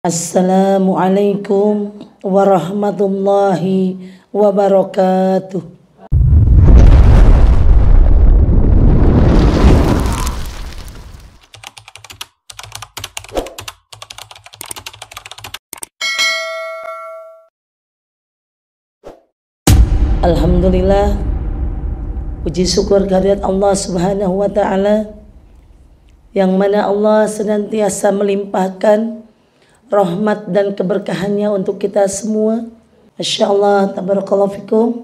Assalamualaikum warahmatullahi wabarakatuh. Alhamdulillah, puji syukur kehadirat Allah Subhanahu wa Ta'ala, yang mana Allah senantiasa melimpahkan rahmat dan keberkahannya untuk kita semua. Masya Allah, tabarakallahu fikum.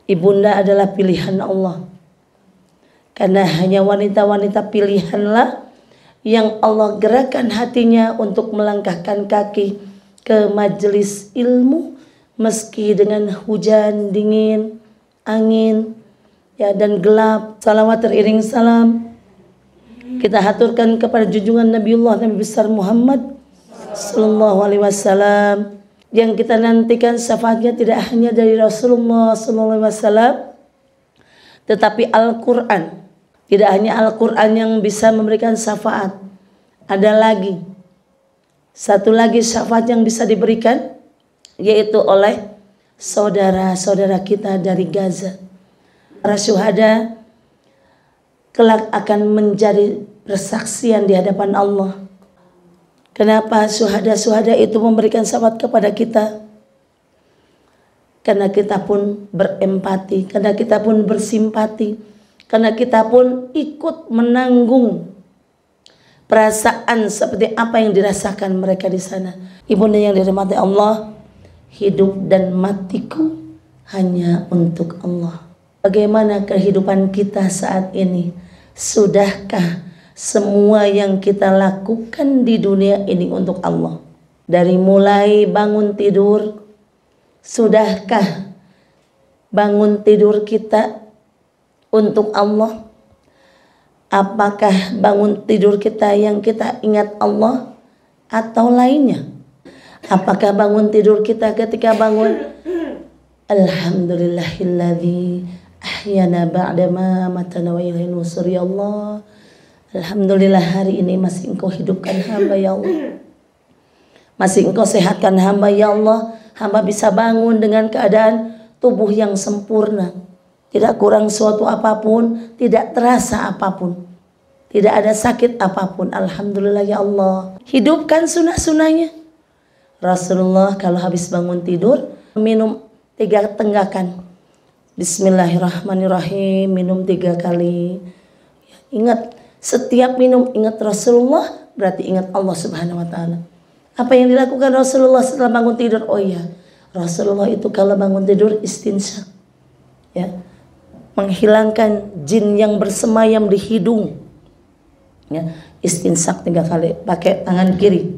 Ibunda adalah pilihan Allah, karena hanya wanita-wanita pilihanlah yang Allah gerakkan hatinya untuk melangkahkan kaki ke majelis ilmu, meski dengan hujan, dingin, angin, ya, dan gelap. Salawat teriring salam kita haturkan kepada junjungan Nabiullah Nabi besar Muhammad Sallallahu Alaihi Wasallam, yang kita nantikan syafaatnya tidak hanya dari Rasulullah Sallallahu Alaihi Wasallam, tetapi Al-Quran. Tidak hanya Al-Quran yang bisa memberikan syafaat, ada lagi satu lagi syafaat yang bisa diberikan, yaitu oleh saudara-saudara kita dari Gaza. Para syuhada kelak akan menjadi persaksian di hadapan Allah. Kenapa syuhada-syuhada itu memberikan syafaat kepada kita? Karena kita pun berempati, karena kita pun bersimpati, karena kita pun ikut menanggung perasaan seperti apa yang dirasakan mereka di sana. Ibunda yang dirahmati Allah, hidup dan matiku hanya untuk Allah. Bagaimana kehidupan kita saat ini? Sudahkah semua yang kita lakukan di dunia ini untuk Allah? Dari mulai bangun tidur, sudahkah bangun tidur kita untuk Allah? Apakah bangun tidur kita yang kita ingat Allah atau lainnya? Apakah bangun tidur kita ketika bangun, Alhamdulillahilladzi ahyana ba'dama amatana wa ilaihi nusur, ya Allah, alhamdulillah hari ini masih Engkau hidupkan hamba, ya Allah. Masih Engkau sehatkan hamba, ya Allah. Hamba bisa bangun dengan keadaan tubuh yang sempurna, tidak kurang suatu apapun, tidak terasa apapun, tidak ada sakit apapun. Alhamdulillah, ya Allah. Hidupkan sunnah-sunnahnya. Rasulullah kalau habis bangun tidur minum 3 tenggakan, Bismillahirrahmanirrahim, minum 3 kali. Ingat, setiap minum ingat Rasulullah, berarti ingat Allah Subhanahu wa Ta'ala. Apa yang dilakukan Rasulullah setelah bangun tidur? Oh iya, Rasulullah itu kalau bangun tidur istinsyak, ya, menghilangkan jin yang bersemayam di hidung, ya, istinsyak 3 kali pakai tangan kiri,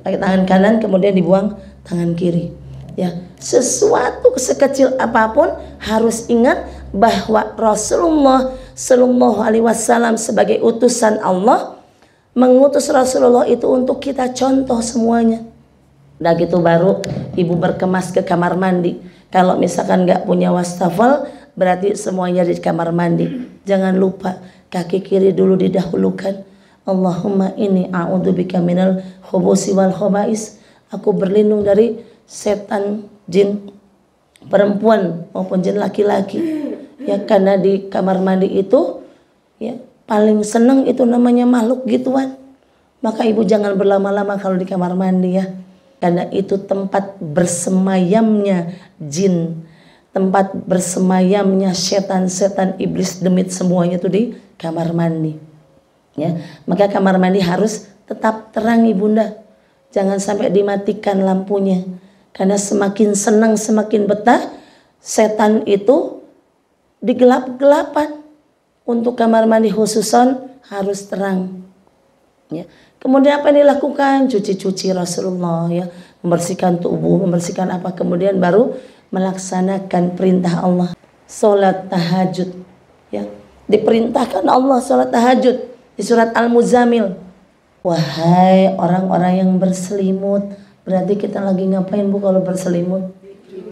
pakai tangan kanan, kemudian dibuang tangan kiri. Ya, sesuatu sekecil apapun harus ingat bahwa Rasulullah Sallallahu Alaihi Wasallam sebagai utusan Allah mengutus Rasulullah itu untuk kita contoh semuanya. Udah gitu baru ibu berkemas ke kamar mandi. Kalau misalkan nggak punya wastafel, berarti semuanya di kamar mandi. Jangan lupa kaki kiri dulu didahulukan. Allahumma inni a'udzubika minal khubusi wal khaba'is. Aku berlindung dari setan, jin perempuan maupun jin laki-laki. Ya, karena di kamar mandi itu, ya, paling seneng itu namanya makhluk gituan. Maka ibu jangan berlama-lama kalau di kamar mandi, ya, karena itu tempat bersemayamnya jin, tempat bersemayamnya setan-setan, iblis, demit, semuanya itu di kamar mandi. Ya, maka kamar mandi harus tetap terang, ibunda. Jangan sampai dimatikan lampunya, karena semakin senang, semakin betah setan itu digelap-gelapan. Untuk kamar mandi khususon harus terang, ya. Kemudian apa yang dilakukan? Cuci-cuci Rasulullah, ya, membersihkan tubuh, membersihkan apa, kemudian baru melaksanakan perintah Allah, sholat tahajud, ya. Diperintahkan Allah sholat tahajud di surat Al-Muzammil. Wahai orang-orang yang berselimut, berarti kita lagi ngapain, Bu, kalau berselimut?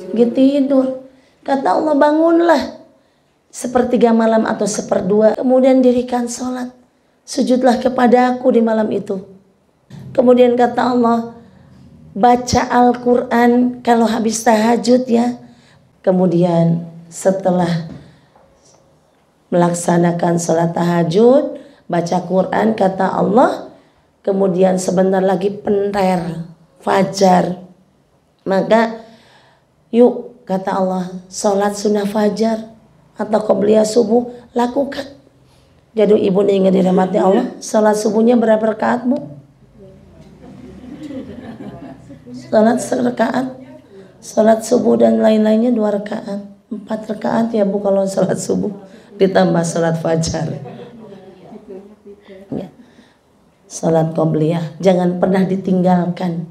Lagi tidur. Kata Allah, bangunlah 1/3 malam atau 1/2, kemudian dirikan sholat. Sujudlah kepada aku di malam itu. Kemudian kata Allah, baca Al-Quran kalau habis tahajud ya. Kemudian setelah melaksanakan sholat tahajud, baca Quran, kata Allah, kemudian sebentar lagi penter fajar. Maka yuk, kata Allah, sholat sunnah fajar atau qobliyah subuh lakukan. Jadi ibu ingat dirahmati Allah, sholat subuhnya berapa rakaat bu? Sholat serakaat, sholat subuh dan lain-lainnya 2 rakaat, 4 rakaat ya bu kalau sholat subuh ditambah sholat fajar. Ya. Sholat qobliyah jangan pernah ditinggalkan,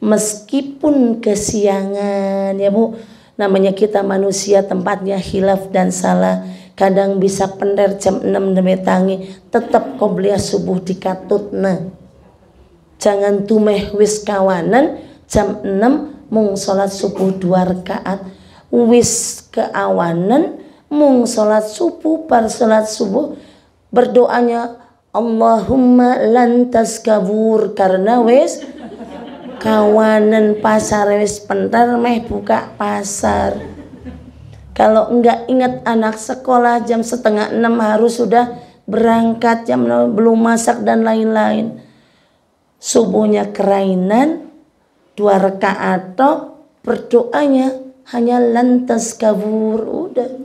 meskipun kesiangan ya bu. Namanya kita manusia, tempatnya khilaf dan salah. Kadang bisa pender jam 6 demi tangi, tetap qobliyah subuh dikatutna. Jangan tumeh wis kawanan jam 6 mung sholat subuh 2 rakaat, wis keawanan mung sholat subuh. Par sholat subuh berdoanya Allahumma lantas kabur, karena wis kawanan pasar, wis pentar meh buka pasar. Kalau enggak, ingat anak sekolah jam 5:30 harus sudah berangkat, jam 6 belum masak dan lain-lain. Subuhnya kerainan 2 rakaat tok, berdoanya hanya lantas kabur, udah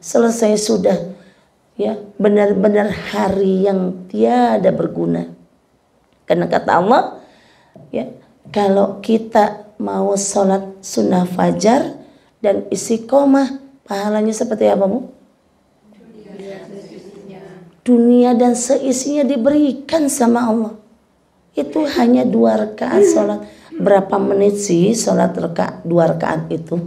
selesai sudah ya. Benar-benar hari yang tiada berguna. Karena kata Allah ya, kalau kita mau sholat sunnah fajar dan istiqomah, pahalanya seperti apa bu? Dunia dan seisinya diberikan sama Allah. Itu hanya 2 rakaat sholat. Berapa menit sih sholat 2 rakaat itu?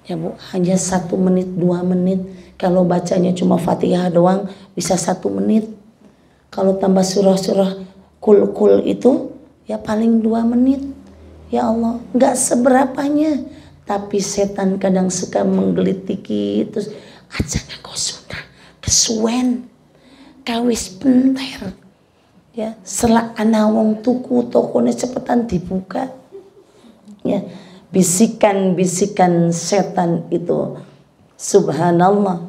Ya bu, hanya 1 menit 2 menit. Kalau bacanya cuma Fatihah doang bisa 1 menit. Kalau tambah surah-surah kul-kul itu ya paling 2 menit. Ya Allah, nggak seberapanya. Tapi setan kadang suka menggelitiki, terus aja kau sudah kesuwen, kawis penter. Ya, selak anawong tuku tokonya cepetan dibuka. Ya, bisikan-bisikan setan itu subhanallah.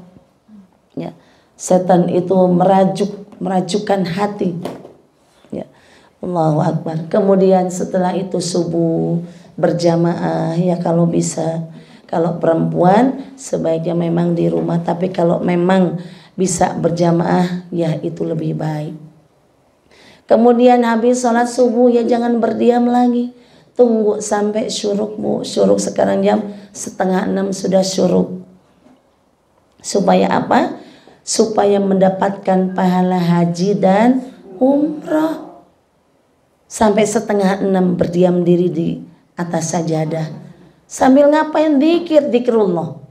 Ya, setan itu merajukan hati. Ya, Allahu Akbar. Kemudian setelah itu subuh berjamaah ya kalau bisa. Kalau perempuan sebaiknya memang di rumah, tapi kalau memang bisa berjamaah ya itu lebih baik. Kemudian habis sholat subuh ya jangan berdiam lagi. Tunggu sampai syuruk bu. Syuruk sekarang jam 5:30 sudah syuruk. Supaya apa? Supaya mendapatkan pahala haji dan umrah. Sampai 5:30 berdiam diri di atas sajadah. Sambil ngapain? Dzikrullah.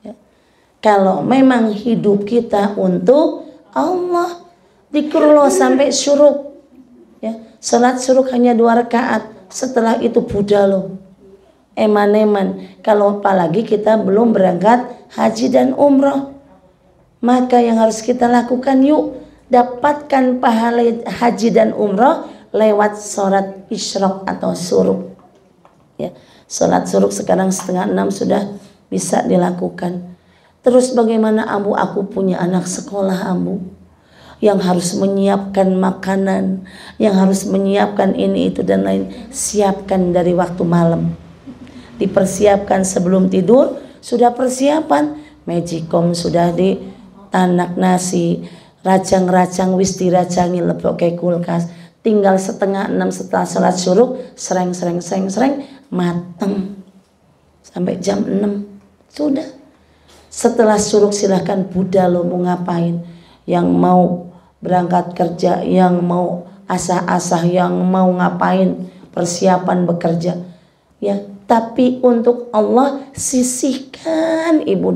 Ya. Kalau memang hidup kita untuk Allah, dzikrullah sampai syuruk. Ya, salat syuruk hanya 2 rakaat. Setelah itu budalo. Eman-eman. Kalau apalagi kita belum berangkat haji dan umrah. Maka yang harus kita lakukan, yuk dapatkan pahala haji dan umrah lewat sholat isyraq atau suruk. Ya, sholat suruk sekarang 5:30 sudah bisa dilakukan. Terus bagaimana Abu? Aku punya anak sekolah Abu, yang harus menyiapkan makanan, yang harus menyiapkan ini itu dan lain. Siapkan dari waktu malam. Dipersiapkan sebelum tidur, sudah persiapan. Magicom sudah ditanak nasi, racang-racang wis diracangi lebok ke kulkas. Tinggal 5:30 setelah sholat syuruk, sereng mateng. Sampai jam 6 sudah. Setelah syuruk silahkan budal mau ngapain. Yang mau berangkat kerja, yang mau asah-asah, yang mau ngapain, persiapan bekerja. Ya, tapi untuk Allah sisihkan ibu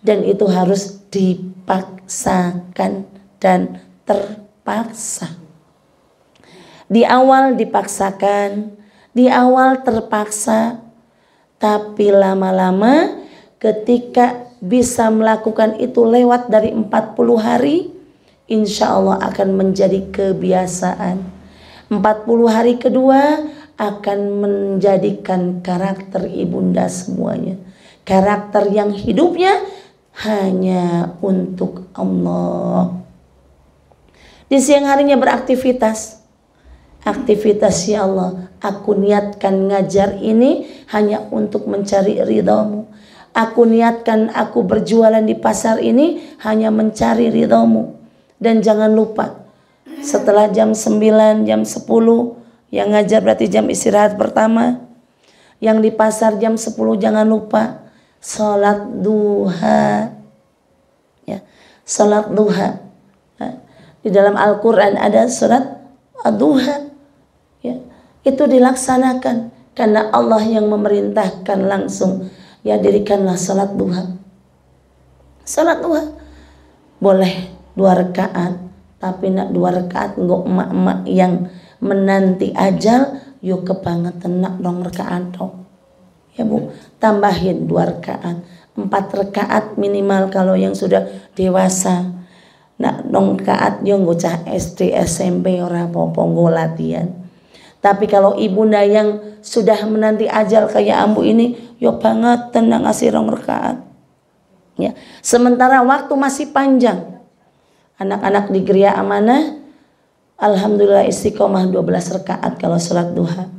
dan itu harus dipaksakan dan terpaksa. Di awal dipaksakan, di awal terpaksa, tapi lama-lama ketika bisa melakukan itu lewat dari 40 hari, insya Allah akan menjadi kebiasaan. 40 hari kedua akan menjadikan karakter ibunda semuanya. Karakter yang hidupnya hanya untuk Allah. Di siang harinya beraktivitas. Aktivitas, ya Allah, aku niatkan ngajar ini hanya untuk mencari ridhamu. Aku niatkan aku berjualan di pasar ini hanya mencari ridhamu. Dan jangan lupa, setelah jam 9, jam 10, yang ngajar berarti jam istirahat pertama. Yang di pasar jam 10 jangan lupa salat duha. Ya, salat duha. Di dalam Al-Quran ada surat ad-duha. Ya, itu dilaksanakan karena Allah yang memerintahkan langsung. Ya, dirikanlah salat duha. Salat duha boleh 2 rakaat, tapi nak 2 rakaat enggak emak-emak yang menanti ajal, yuk kebangetan nak 2 rakaat dong. Ya Bu, tambahin 2 rakaat, 4 rakaat minimal kalau yang sudah dewasa. Nak 2 rakaat yo ngocah SD SMP ora apa-apa nggo latihan. Tapi kalau ibunda yang sudah menanti ajal kayak ambu ini, yo banget tenang ngasih 2 rakaat. Ya, sementara waktu masih panjang. Anak-anak di Geria Amanah alhamdulillah istiqomah 12 rakaat kalau sholat duha.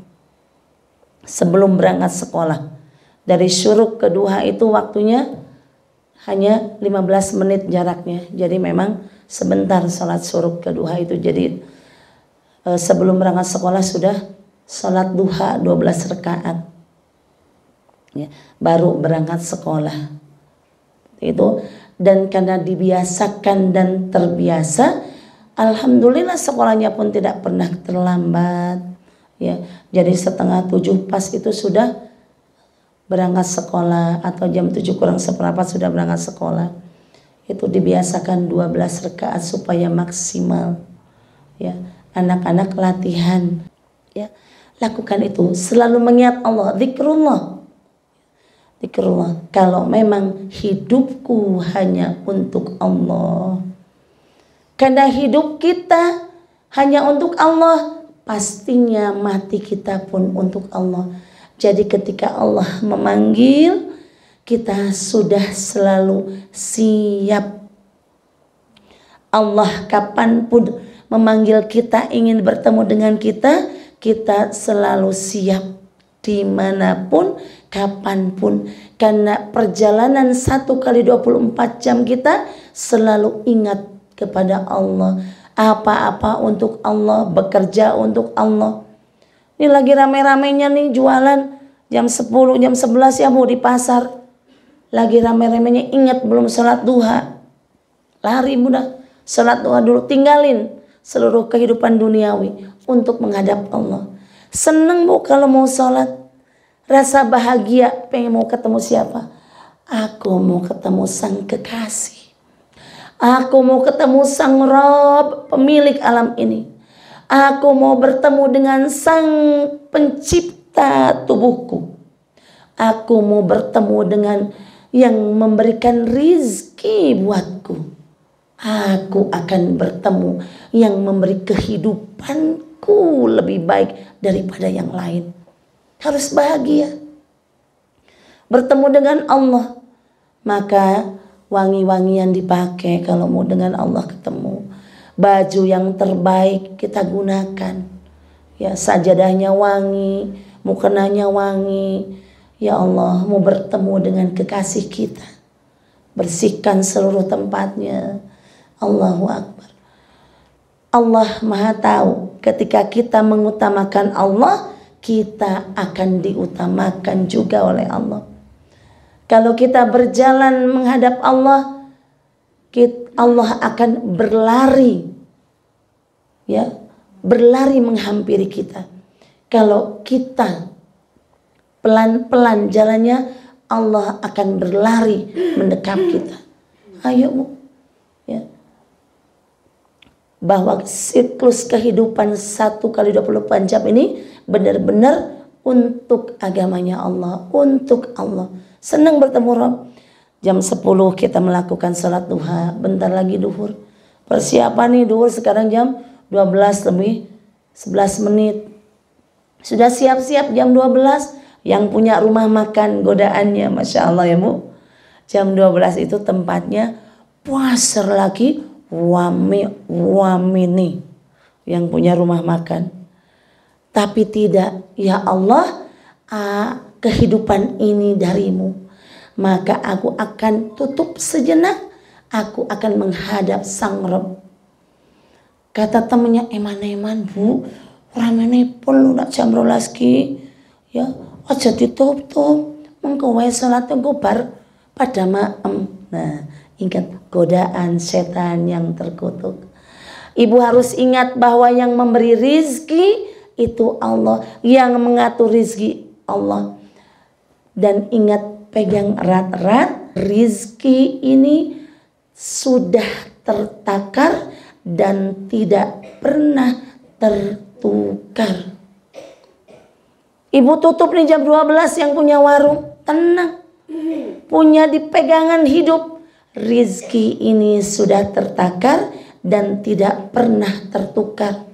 Sebelum berangkat sekolah. Dari syuruk ke duha itu waktunya hanya 15 menit jaraknya. Jadi memang sebentar sholat syuruk ke duha itu. Jadi sebelum berangkat sekolah sudah sholat duha 12 rakaat. Ya, baru berangkat sekolah. Itu, dan karena dibiasakan dan terbiasa, alhamdulillah sekolahnya pun tidak pernah terlambat. Ya, jadi setengah 7 pas itu sudah berangkat sekolah, atau jam 7 kurang seperempat sudah berangkat sekolah. Itu dibiasakan 12 rakaat supaya maksimal. Ya, anak-anak latihan. Ya, lakukan itu, selalu mengingat Allah, zikrullah. Zikrullah. Kalau memang hidupku hanya untuk Allah. Karena hidup kita hanya untuk Allah, pastinya mati kita pun untuk Allah. Jadi ketika Allah memanggil, kita sudah selalu siap. Allah kapanpun memanggil kita, ingin bertemu dengan kita, kita selalu siap dimanapun, kapanpun. Karena perjalanan 1 kali 24 jam kita selalu ingat kepada Allah. Apa-apa untuk Allah, bekerja untuk Allah. Ini lagi rame-ramenya nih jualan jam 10, jam 11 ya Bu di pasar. Lagi rame-ramenya, ingat belum sholat duha. Lari mudah, sholat duha dulu, tinggalin seluruh kehidupan duniawi untuk menghadap Allah. Seneng Bu kalau mau sholat. Rasa bahagia, pengen mau ketemu siapa? Aku mau ketemu sang kekasih. Aku mau ketemu sang Rabb, pemilik alam ini. Aku mau bertemu dengan sang pencipta tubuhku. Aku mau bertemu dengan yang memberikan rizki buatku. Aku akan bertemu yang memberi kehidupanku lebih baik daripada yang lain. Harus bahagia. Bertemu dengan Allah. Maka wangi-wangian dipakai kalau mau dengan Allah ketemu. Baju yang terbaik kita gunakan. Ya, sajadahnya wangi, mukenanya wangi. Ya Allah, mau bertemu dengan kekasih kita. Bersihkan seluruh tempatnya. Allahu Akbar. Allah Maha tahu ketika kita mengutamakan Allah, kita akan diutamakan juga oleh Allah. Kalau kita berjalan menghadap Allah, Allah akan berlari, ya, berlari menghampiri kita. Kalau kita pelan-pelan jalannya, Allah akan berlari mendekap kita. Ayo Bu, ya. Bahwa siklus kehidupan 1 kali 24 jam ini benar-benar untuk agamanya Allah, untuk Allah. Senang bertemu Rabb. Jam 10 kita melakukan salat duha, bentar lagi duhur. Persiapan nih duhur sekarang jam 12 lebih 11 menit. Sudah siap-siap jam 12. Yang punya rumah makan godaannya, Masya Allah ya Bu. Jam 12 itu tempatnya puasar lagi wamini yang punya rumah makan. Tapi tidak, ya Allah, kehidupan ini darimu. Maka aku akan tutup sejenak, aku akan menghadap Sang Rabb. Kata temannya, eman Bu, ramene pun nak jam 12 ki. Ya, aja ditutup. Mengko wae salat engko bar pada maem. Nah, ingat godaan setan yang terkutuk. Ibu harus ingat bahwa yang memberi rizki itu Allah, yang mengatur rizki Allah. Dan ingat, pegang erat-erat, rizki ini sudah tertakar dan tidak pernah tertukar. Ibu tutup nih jam 12, yang punya warung tenang, punya di pegangan hidup. Rizki ini sudah tertakar dan tidak pernah tertukar.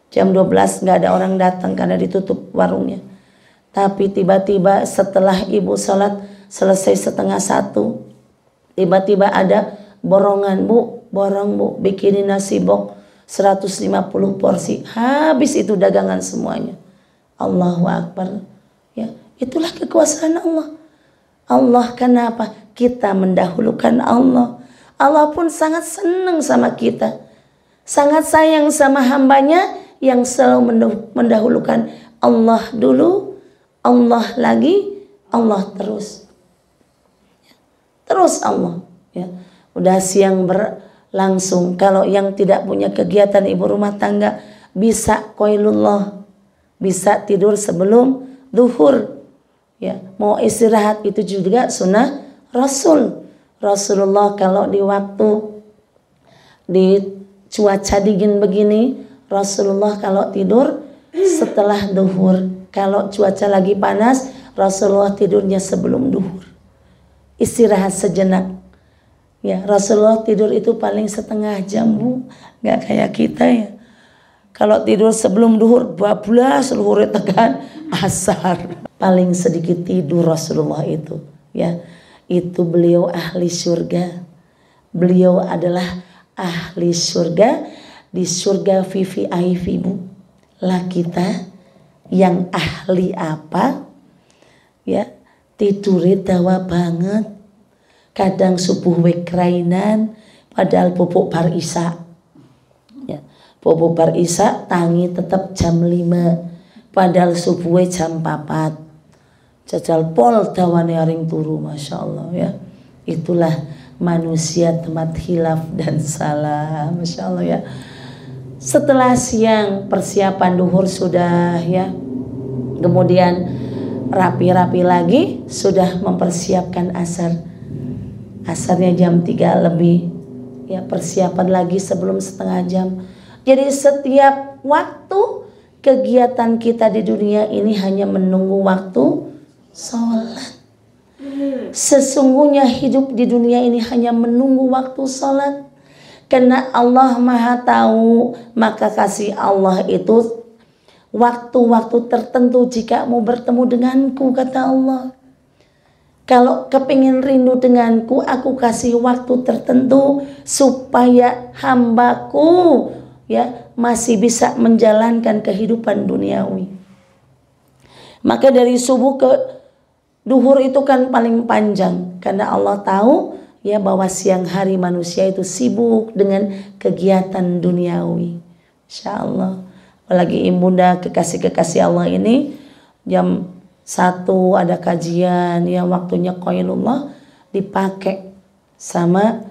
Jam 12 gak ada orang datang karena ditutup warungnya. Tapi tiba-tiba setelah ibu sholat selesai 12:30, tiba-tiba ada borongan, Bu, borong Bu, bikinin nasi bok 150 porsi. Habis itu dagangan semuanya. Allahu Akbar. Ya, itulah kekuasaan Allah. Allah kenapa? Kita mendahulukan Allah. Allah pun sangat senang sama kita. Sangat sayang sama hambanya yang selalu mendahulukan Allah dulu, Allah lagi, Allah terus. Terus Allah. Ya. Udah siang berlangsung. Kalau yang tidak punya kegiatan ibu rumah tangga, bisa qailullah, bisa tidur sebelum duhur. Ya, mau istirahat itu juga sunnah Rasul. Rasulullah kalau di waktu di cuaca dingin begini, Rasulullah kalau tidur setelah duhur. Kalau cuaca lagi panas, Rasulullah tidurnya sebelum duhur. Istirahat sejenak. Ya, Rasulullah tidur itu paling setengah jam, Bu. Gak kayak kita ya. Kalau tidur sebelum duhur, bablas luhur tekan asar. Paling sedikit tidur Rasulullah itu, ya. Itu beliau ahli surga. Beliau adalah ahli surga. Di surga VVIP, Bu. Lah kita yang ahli apa? Ya, tidurnya dawa banget. Kadang subuh wekrainan, padahal bobok bar isya. Ya, bobok bar isya tangi tetap jam 5, padahal subuhnya jam 4. Jajal pol dawane aring turu, Masya Allah ya. Itulah manusia tempat hilaf dan salah, Masya Allah ya. Setelah siang persiapan duhur sudah ya. Kemudian rapi-rapi lagi sudah mempersiapkan asar. Asarnya jam 3 lebih. Ya, persiapan lagi sebelum setengah jam. Jadi setiap waktu kegiatan kita di dunia ini hanya menunggu waktu sholat. Sesungguhnya hidup di dunia ini hanya menunggu waktu sholat. Karena Allah Maha Tahu, maka kasih Allah itu waktu-waktu tertentu jika mau bertemu denganku, kata Allah. Kalau kepingin rindu denganku, aku kasih waktu tertentu supaya hambaku ya masih bisa menjalankan kehidupan duniawi. Maka dari subuh ke duhur itu kan paling panjang, karena Allah tahu ya bahwa siang hari manusia itu sibuk dengan kegiatan duniawi. Insya Allah. Apalagi ibunda kekasih-kekasih Allah ini jam 1 ada kajian yang waktunya qailullah, dipakai sama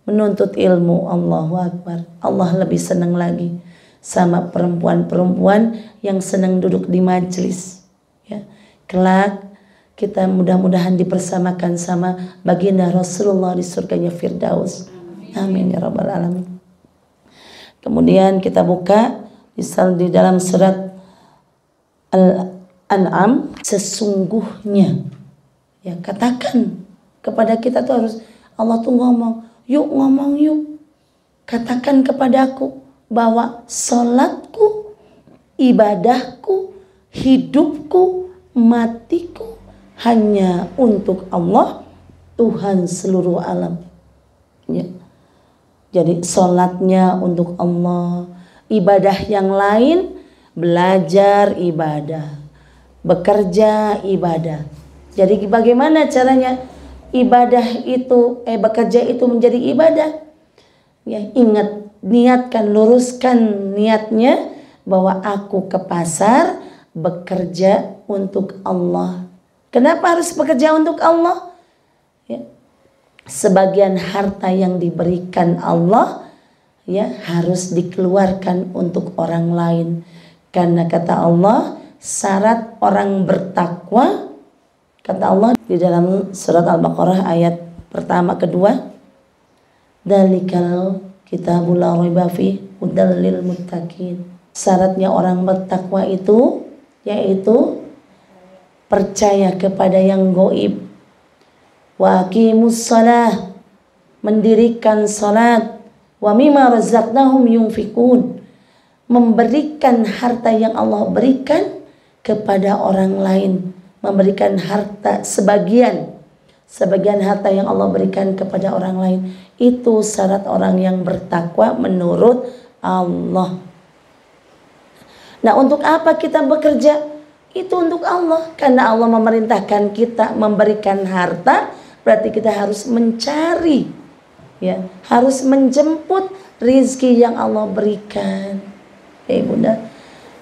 menuntut ilmu. Allahu Akbar. Allah lebih senang lagi sama perempuan-perempuan yang senang duduk di majelis. Ya. Kelak kita mudah-mudahan dipersamakan sama baginda Rasulullah di surganya Firdaus. Amin ya rabbal alamin. Kemudian kita buka di dalam surat Al-An'am, sesungguhnya ya, katakan kepada kita tuh harus, Allah tuh ngomong yuk, katakan kepadaku bahwa sholatku, ibadahku, hidupku, matiku hanya untuk Allah, Tuhan seluruh alam. Ya. Jadi sholatnya untuk Allah, ibadah yang lain, belajar ibadah, bekerja ibadah. Jadi bagaimana caranya ibadah itu, bekerja itu menjadi ibadah? Ya, ingat, niatkan, luruskan niatnya bahwa aku ke pasar bekerja untuk Allah. Kenapa harus bekerja untuk Allah? Ya. Sebagian harta yang diberikan Allah ya harus dikeluarkan untuk orang lain. Karena kata Allah, syarat orang bertakwa, kata Allah di dalam surat Al-Baqarah ayat pertama kedua, Dzalikal kitabul la raiba fihi hudal lil muttaqin. Syaratnya orang bertakwa itu yaitu percaya kepada yang gaib, wa aqimus shalah, mendirikan salat, wa mimma razaqnahum yunfikun, memberikan harta yang Allah berikan kepada orang lain, memberikan harta sebagian harta yang Allah berikan kepada orang lain. Itu syarat orang yang bertakwa menurut Allah. Nah, untuk apa kita bekerja? Itu untuk Allah. Karena Allah memerintahkan kita memberikan harta, berarti kita harus mencari, ya, harus menjemput rizki yang Allah berikan. Ya Bunda,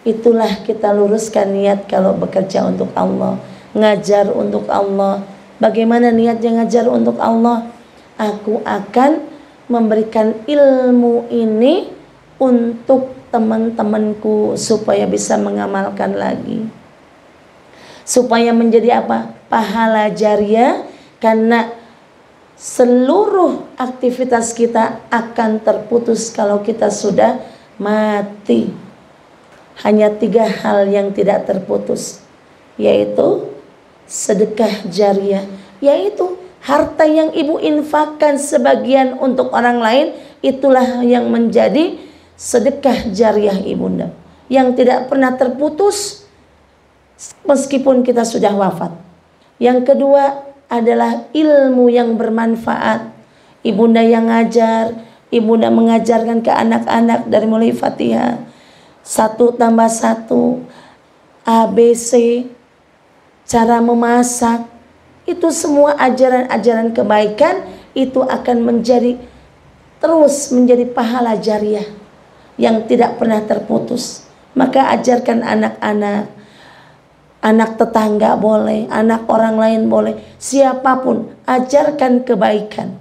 itulah kita luruskan niat kalau bekerja untuk Allah, ngajar untuk Allah. Bagaimana niatnya ngajar untuk Allah? Aku akan memberikan ilmu ini untuk teman-temanku supaya bisa mengamalkan lagi. Supaya menjadi apa? Pahala jariah, karena seluruh aktivitas kita akan terputus kalau kita sudah mati. Hanya 3 hal yang tidak terputus, yaitu sedekah jariah, yaitu harta yang ibu infakkan sebagian untuk orang lain, itulah yang menjadi sedekah jariah ibunda, yang tidak pernah terputus meskipun kita sudah wafat. Yang kedua adalah ilmu yang bermanfaat. Ibunda yang ngajar, ibunda mengajarkan ke anak-anak dari mulai Fatihah 1 tambah 1, ABC, cara memasak, itu semua ajaran-ajaran kebaikan itu akan terus menjadi pahala jariah yang tidak pernah terputus. Maka ajarkan anak-anak, anak tetangga boleh, anak orang lain boleh, siapapun, ajarkan kebaikan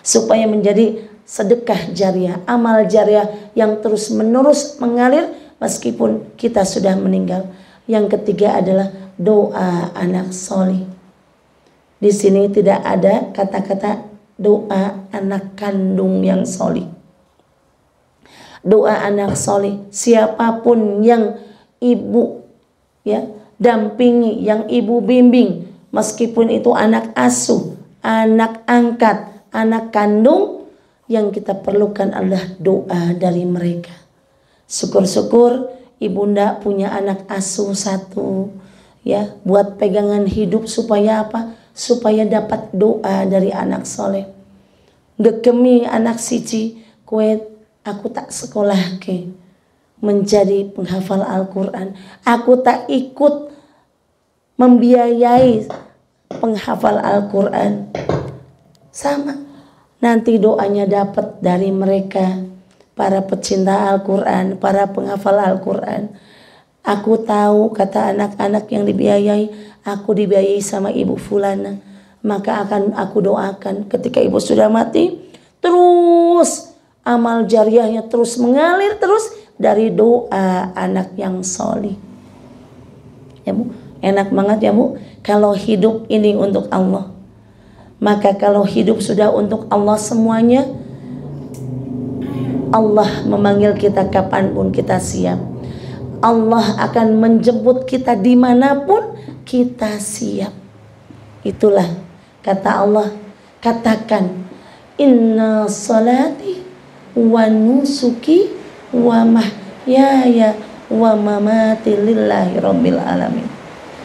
supaya menjadi sedekah jariah, amal jariah yang terus menerus mengalir meskipun kita sudah meninggal. Yang ketiga adalah doa anak solih. Di sini tidak ada kata-kata doa anak kandung yang solih. Doa anak solih, siapapun yang ibu ya dampingi, yang ibu bimbing, meskipun itu anak asuh, anak angkat, anak kandung, yang kita perlukan adalah doa dari mereka. Syukur-syukur ibunda punya anak asuh 1, ya, buat pegangan hidup supaya apa? Supaya dapat doa dari anak soleh. Gekemi anak siji, kue aku tak sekolah ke menjadi penghafal Al-Quran, aku tak ikut membiayai penghafal Al-Quran. Sama, nanti doanya dapat dari mereka, para pecinta Al-Quran, para penghafal Al-Quran. Aku tahu, kata anak-anak yang dibiayai, aku dibiayai sama ibu fulana, maka akan aku doakan ketika ibu sudah mati, terus amal jariahnya terus mengalir terus dari doa anak yang solih. Ya Bu, enak banget ya Bu, kalau hidup ini untuk Allah. Maka kalau hidup sudah untuk Allah semuanya, Allah memanggil kita kapanpun kita siap. Allah akan menjemput kita dimanapun kita siap. Itulah kata Allah, katakan inna salati wa nusuki wa mahyaya wa mamati lillahi rabbil alamin.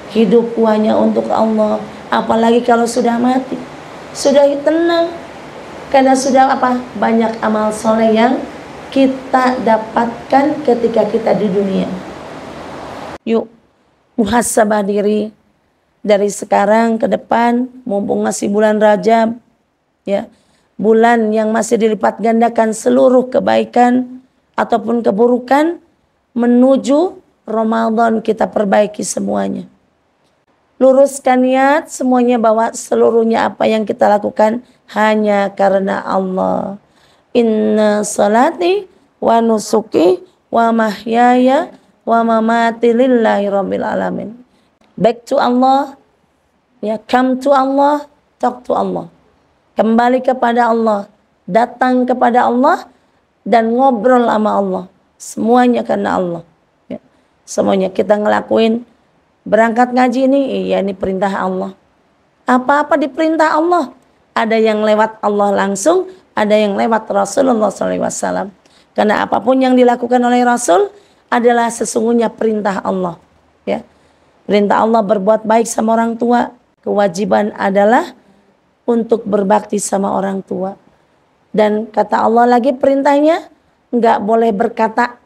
Hidupku hanya untuk Allah. Apalagi kalau sudah mati, sudah tenang, karena sudah apa? Banyak amal soleh yang kita dapatkan ketika kita di dunia. Yuk muhasabah diri dari sekarang ke depan, mumpung masih bulan Rajab, ya, bulan yang masih dilipat gandakan seluruh kebaikan ataupun keburukan, menuju Ramadan kita perbaiki semuanya. Luruskan niat semuanya bahwa seluruhnya apa yang kita lakukan hanya karena Allah. Inna salati wa nusuki wa mahyaya wa mamati lillahi rabbil alamin. Back to Allah, ya, come to Allah, talk to Allah. Kembali kepada Allah, datang kepada Allah, dan ngobrol sama Allah. Semuanya karena Allah. Ya. Semuanya kita ngelakuin. Berangkat ngaji ini, iya ini perintah Allah. Apa-apa diperintah Allah. Ada yang lewat Allah langsung, ada yang lewat Rasulullah SAW. Karena apapun yang dilakukan oleh Rasul adalah sesungguhnya perintah Allah. Ya. Perintah Allah berbuat baik sama orang tua. Kewajiban adalah untuk berbakti sama orang tua. Dan kata Allah lagi perintahnya, nggak boleh berkata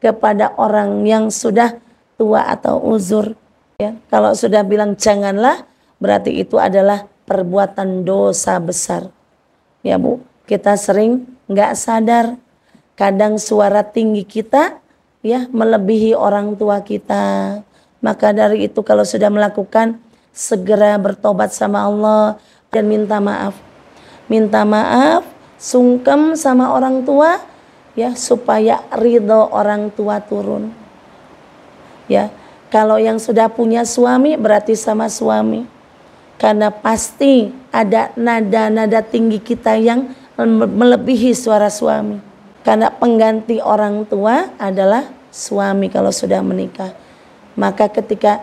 kepada orang yang sudah tua atau uzur. Ya. Kalau sudah bilang janganlah, berarti itu adalah perbuatan dosa besar. Ya Bu, kita sering nggak sadar. Kadang suara tinggi kita ya melebihi orang tua kita. Maka dari itu kalau sudah melakukan, segera bertobat sama Allah dan minta maaf. Minta maaf, sungkem sama orang tua ya, supaya ridho orang tua turun. Ya, kalau yang sudah punya suami berarti sama suami. Karena pasti ada nada-nada tinggi kita yang melebihi suara suami. Karena pengganti orang tua adalah suami kalau sudah menikah. Maka ketika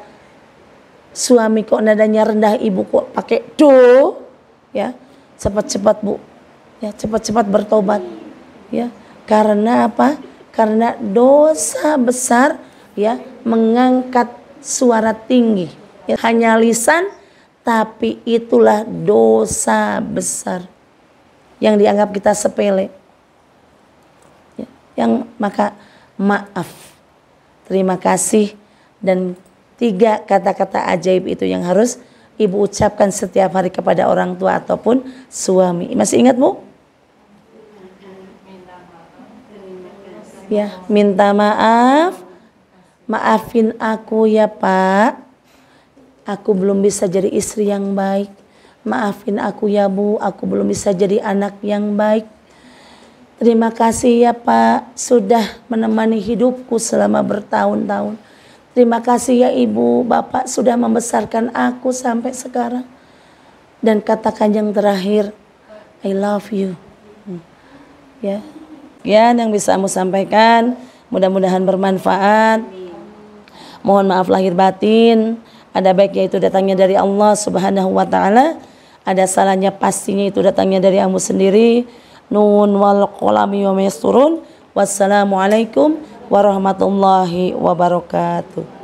suami kok nadanya rendah, ibu kok pakai do, ya cepat-cepat Bu, ya cepat-cepat bertobat, ya. Karena apa? Karena dosa besar, ya, mengangkat suara tinggi. Ya, hanya lisan, tapi itulah dosa besar yang dianggap kita sepele. Ya, yang maka maaf, terima kasih. Dan 3 kata-kata ajaib itu yang harus ibu ucapkan setiap hari kepada orang tua ataupun suami. Masih ingat Bu? Ya, minta maaf. Maafin aku ya Pak. Aku belum bisa jadi istri yang baik. Maafin aku ya Bu, aku belum bisa jadi anak yang baik. Terima kasih ya Pak, sudah menemani hidupku selama bertahun-tahun. Terima kasih ya Ibu, Bapak sudah membesarkan aku sampai sekarang. Dan katakan yang terakhir, I love you. Ya, yang bisa kamu sampaikan, mudah-mudahan bermanfaat. Mohon maaf lahir batin. Ada baiknya itu datangnya dari Allah Subhanahu wa taala, ada salahnya pastinya itu datangnya dari kamu sendiri. Nun wal qalami wa ma yasturun. Wassalamualaikum warahmatullahi wabarakatuh.